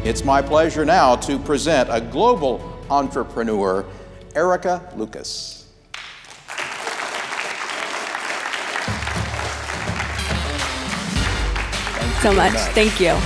It's my pleasure now to present a global entrepreneur, Erika Lucas. So much. Thank you.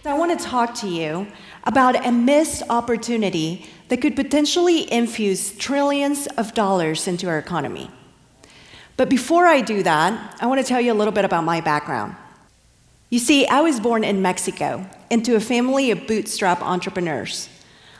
So I want to talk to you about a missed opportunity that could potentially infuse trillions of dollars into our economy. But before I do that, I want to tell you a little bit about my background. You see, I was born in Mexico into a family of bootstrap entrepreneurs.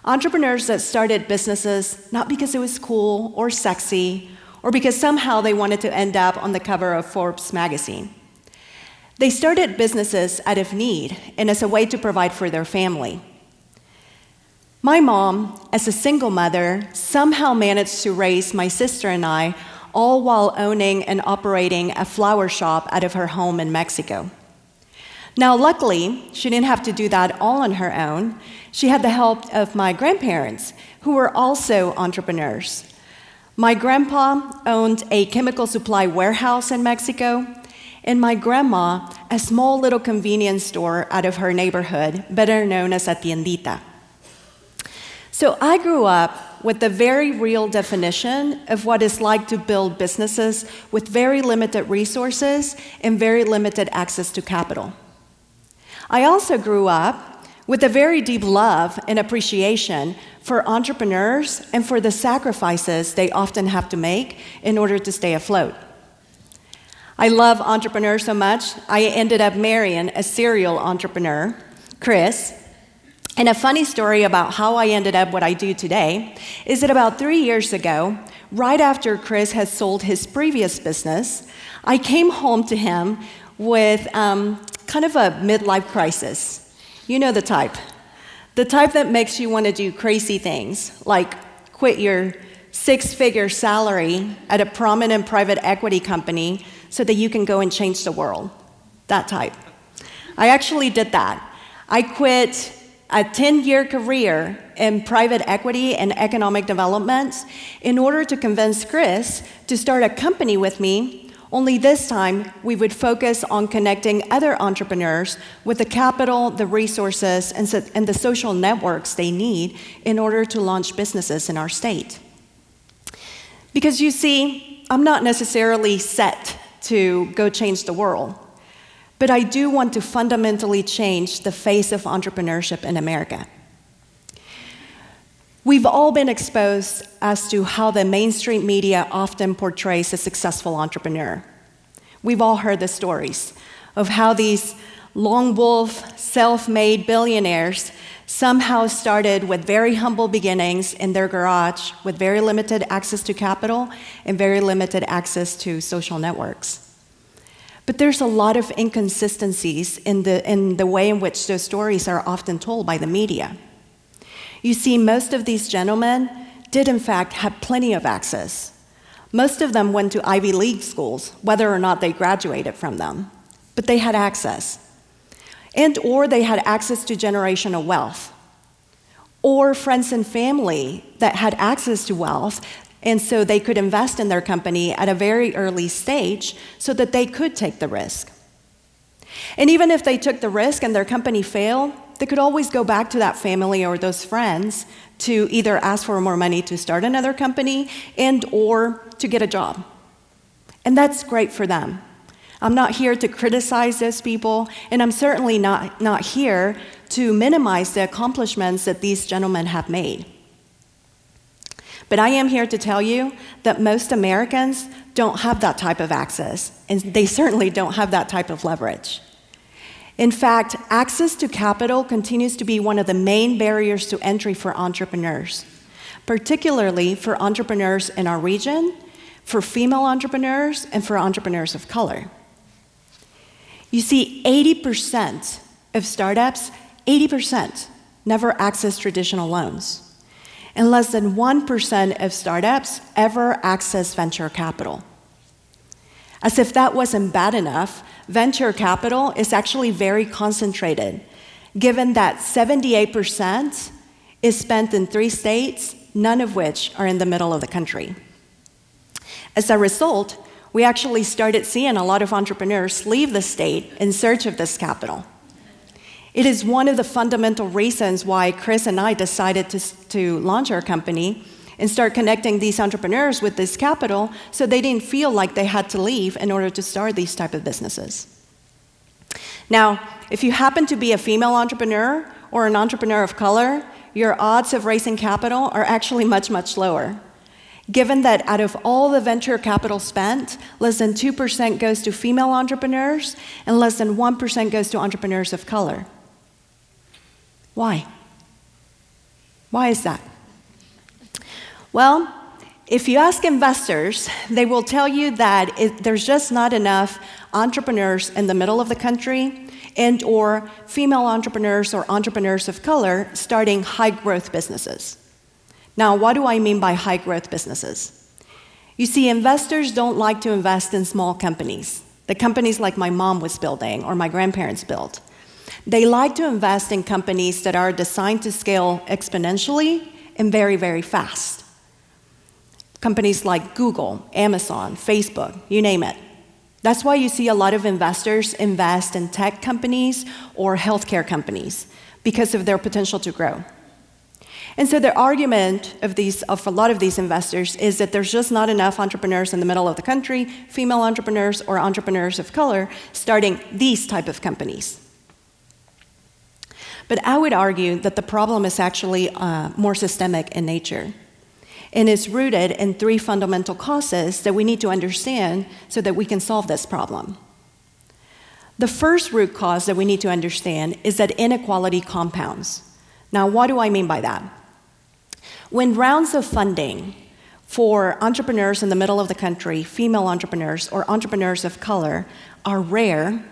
Entrepreneurs that started businesses not because it was cool or sexy or because somehow they wanted to end up on the cover of Forbes magazine. They started businesses out of need and as a way to provide for their family. My mom, as a single mother, somehow managed to raise my sister and I, all while owning and operating a flower shop out of her home in Mexico. Now, luckily, she didn't have to do that all on her own. She had the help of my grandparents, who were also entrepreneurs. My grandpa owned a chemical supply warehouse in Mexico, and my grandma, a small little convenience store out of her neighborhood, better known as a tiendita. So I grew up with the very real definition of what it's like to build businesses with very limited resources and very limited access to capital. I also grew up with a very deep love and appreciation for entrepreneurs and for the sacrifices they often have to make in order to stay afloat. I love entrepreneurs so much, I ended up marrying a serial entrepreneur, Chris. And a funny story about how I ended up what I do today is that about 3 years ago, right after Chris had sold his previous business, I came home to him with kind of a midlife crisis. You know the type that makes you want to do crazy things, like quit your 6-figure salary at a prominent private equity company so that you can go and change the world. That type. I actually did that. I quit a 10-year career in private equity and economic development in order to convince Chris to start a company with me, only this time we would focus on connecting other entrepreneurs with the capital, the resources, and the social networks they need in order to launch businesses in our state. Because you see, I'm not necessarily set to go change the world, but I do want to fundamentally change the face of entrepreneurship in America. We've all been exposed as to how the mainstream media often portrays a successful entrepreneur. We've all heard the stories of how these lone wolf, self-made billionaires somehow started with very humble beginnings in their garage with very limited access to capital and very limited access to social networks. But there's a lot of inconsistencies in the way in which those stories are often told by the media. You see, most of these gentlemen did in fact have plenty of access. Most of them went to Ivy League schools, whether or not they graduated from them, but they had access. Or they had access to generational wealth, or friends and family that had access to wealth, and so they could invest in their company at a very early stage so that they could take the risk. And even if they took the risk and their company failed, they could always go back to that family or those friends to either ask for more money to start another company or to get a job. And that's great for them. I'm not here to criticize those people, and I'm certainly not here to minimize the accomplishments that these gentlemen have made. But I am here to tell you that most Americans don't have that type of access, and they certainly don't have that type of leverage. In fact, access to capital continues to be one of the main barriers to entry for entrepreneurs, particularly for entrepreneurs in our region, for female entrepreneurs, and for entrepreneurs of color. You see, 80% of startups, 80% never access traditional loans. And less than 1% of startups ever access venture capital. As if that wasn't bad enough, venture capital is actually very concentrated, given that 78% is spent in 3 states, none of which are in the middle of the country. As a result, we actually started seeing a lot of entrepreneurs leave the state in search of this capital. It is one of the fundamental reasons why Chris and I decided to launch our company and start connecting these entrepreneurs with this capital so they didn't feel like they had to leave in order to start these type of businesses. Now, if you happen to be a female entrepreneur or an entrepreneur of color, your odds of raising capital are actually much, much lower. Given that out of all the venture capital spent, less than 2% goes to female entrepreneurs and less than 1% goes to entrepreneurs of color. Why? Why is that? Well, if you ask investors, they will tell you that there's just not enough entrepreneurs in the middle of the country and or female entrepreneurs or entrepreneurs of color starting high-growth businesses. Now, what do I mean by high-growth businesses? You see, investors don't like to invest in small companies, the companies like my mom was building or my grandparents built. They like to invest in companies that are designed to scale exponentially and very, very fast. Companies like Google, Amazon, Facebook, you name it. That's why you see a lot of investors invest in tech companies or healthcare companies because of their potential to grow. And so the argument of a lot of these investors is that there's just not enough entrepreneurs in the middle of the country, female entrepreneurs or entrepreneurs of color, starting these type of companies. But I would argue that the problem is actually more systemic in nature. And is rooted in three fundamental causes that we need to understand so that we can solve this problem. The first root cause that we need to understand is that inequality compounds. Now, what do I mean by that? When rounds of funding for entrepreneurs in the middle of the country, female entrepreneurs or entrepreneurs of color, are rare,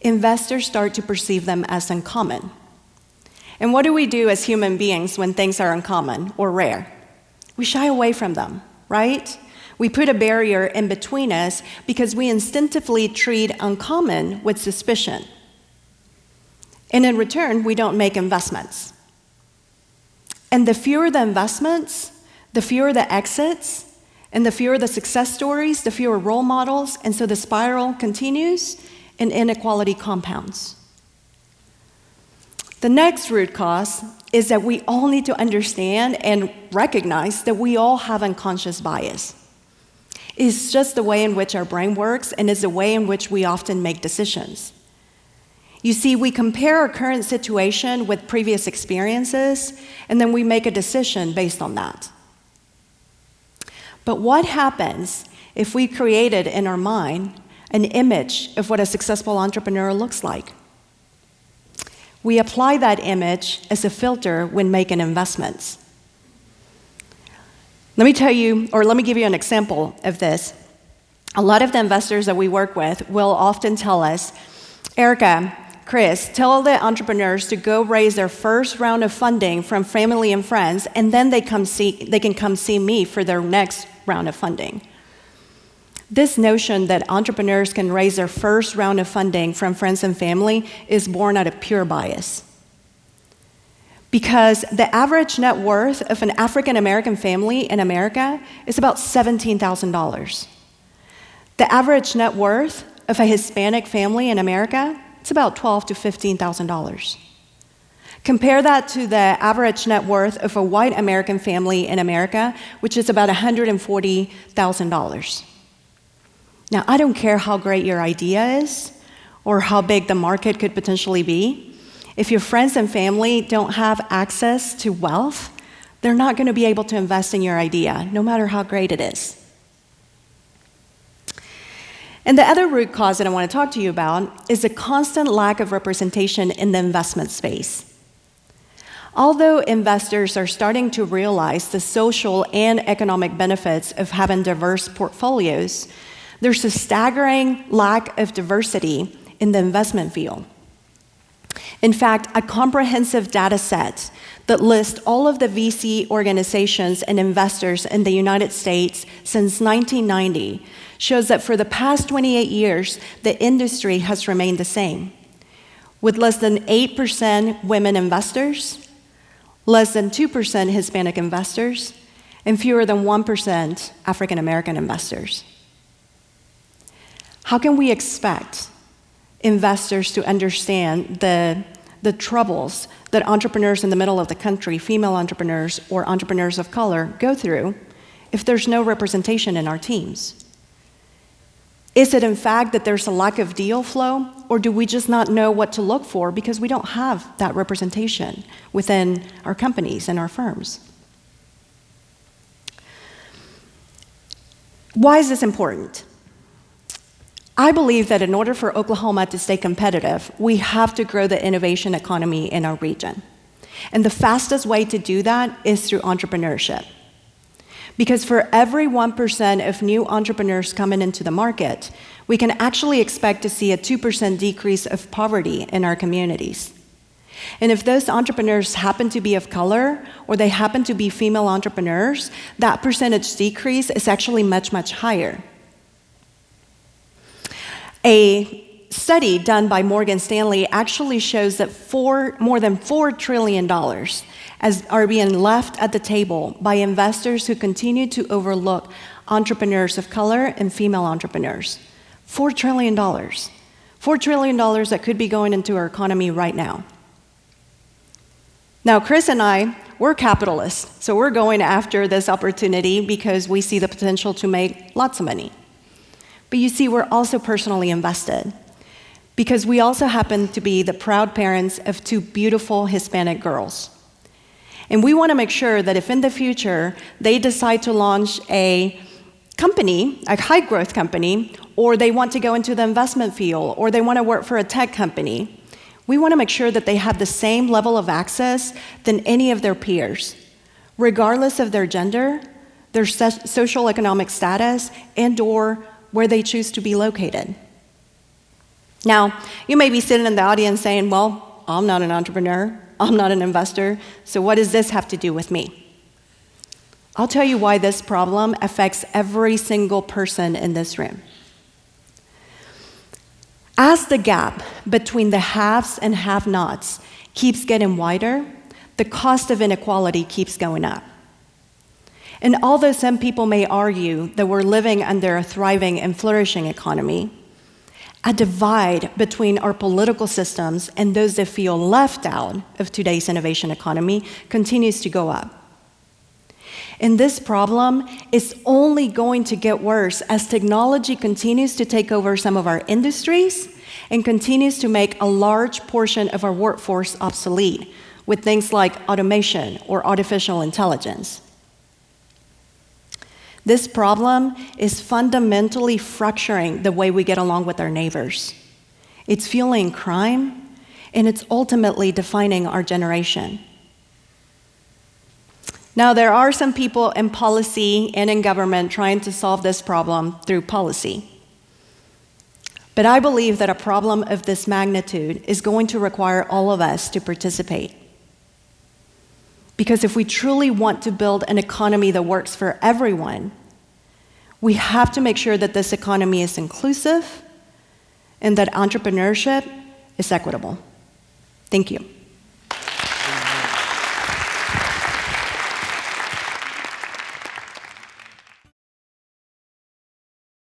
investors start to perceive them as uncommon. And what do we do as human beings when things are uncommon or rare? We shy away from them, right? We put a barrier in between us because we instinctively treat uncommon with suspicion. And in return, we don't make investments. And the fewer the investments, the fewer the exits, and the fewer the success stories, the fewer role models, and so the spiral continues and inequality compounds. The next root cause is that we all need to understand and recognize that we all have unconscious bias. It's just the way in which our brain works and is the way in which we often make decisions. You see, we compare our current situation with previous experiences, and then we make a decision based on that. But what happens if we created in our mind an image of what a successful entrepreneur looks like? We apply that image as a filter when making investments. Let me give you an example of this. A lot of the investors that we work with will often tell us, Erika, Chris, tell the entrepreneurs to go raise their first round of funding from family and friends, and then they can come see me for their next round of funding. This notion that entrepreneurs can raise their first round of funding from friends and family is born out of pure bias. Because the average net worth of an African American family in America is about $17,000. The average net worth of a Hispanic family in America, it's about $12,000 to $15,000. Compare that to the average net worth of a white American family in America, which is about $140,000. Now, I don't care how great your idea is or how big the market could potentially be. If your friends and family don't have access to wealth, they're not going to be able to invest in your idea, no matter how great it is. And the other root cause that I want to talk to you about is the constant lack of representation in the investment space. Although investors are starting to realize the social and economic benefits of having diverse portfolios, there's a staggering lack of diversity in the investment field. In fact, a comprehensive data set that lists all of the VC organizations and investors in the United States since 1990 shows that for the past 28 years, the industry has remained the same, with less than 8% women investors, less than 2% Hispanic investors, and fewer than 1% African American investors. How can we expect investors to understand the the troubles that entrepreneurs in the middle of the country, female entrepreneurs or entrepreneurs of color, go through if there's no representation in our teams? Is it in fact that there's a lack of deal flow, or do we just not know what to look for because we don't have that representation within our companies and our firms? Why is this important? I believe that in order for Oklahoma to stay competitive, we have to grow the innovation economy in our region. And the fastest way to do that is through entrepreneurship. Because for every 1% of new entrepreneurs coming into the market, we can actually expect to see a 2% decrease of poverty in our communities. And if those entrepreneurs happen to be of color, or they happen to be female entrepreneurs, that percentage decrease is actually much, much higher. A study done by Morgan Stanley actually shows that more than $4 trillion are being left at the table by investors who continue to overlook entrepreneurs of color and female entrepreneurs. $4 trillion. $4 trillion that could be going into our economy right now. Now, Chris and I, we're capitalists, so we're going after this opportunity because we see the potential to make lots of money. But you see, we're also personally invested because we also happen to be the proud parents of 2 beautiful Hispanic girls. And we want to make sure that if in the future they decide to launch a company, a high-growth company, or they want to go into the investment field, or they want to work for a tech company, we want to make sure that they have the same level of access than any of their peers, regardless of their gender, their social economic status, and/or where they choose to be located. Now, you may be sitting in the audience saying, well, I'm not an entrepreneur, I'm not an investor, so what does this have to do with me? I'll tell you why this problem affects every single person in this room. As the gap between the haves and have-nots keeps getting wider, the cost of inequality keeps going up. And although some people may argue that we're living under a thriving and flourishing economy, a divide between our political systems and those that feel left out of today's innovation economy continues to go up. And this problem is only going to get worse as technology continues to take over some of our industries and continues to make a large portion of our workforce obsolete with things like automation or artificial intelligence. This problem is fundamentally fracturing the way we get along with our neighbors. It's fueling crime, and it's ultimately defining our generation. Now, there are some people in policy and in government trying to solve this problem through policy. But I believe that a problem of this magnitude is going to require all of us to participate. Because if we truly want to build an economy that works for everyone, we have to make sure that this economy is inclusive and that entrepreneurship is equitable. Thank you.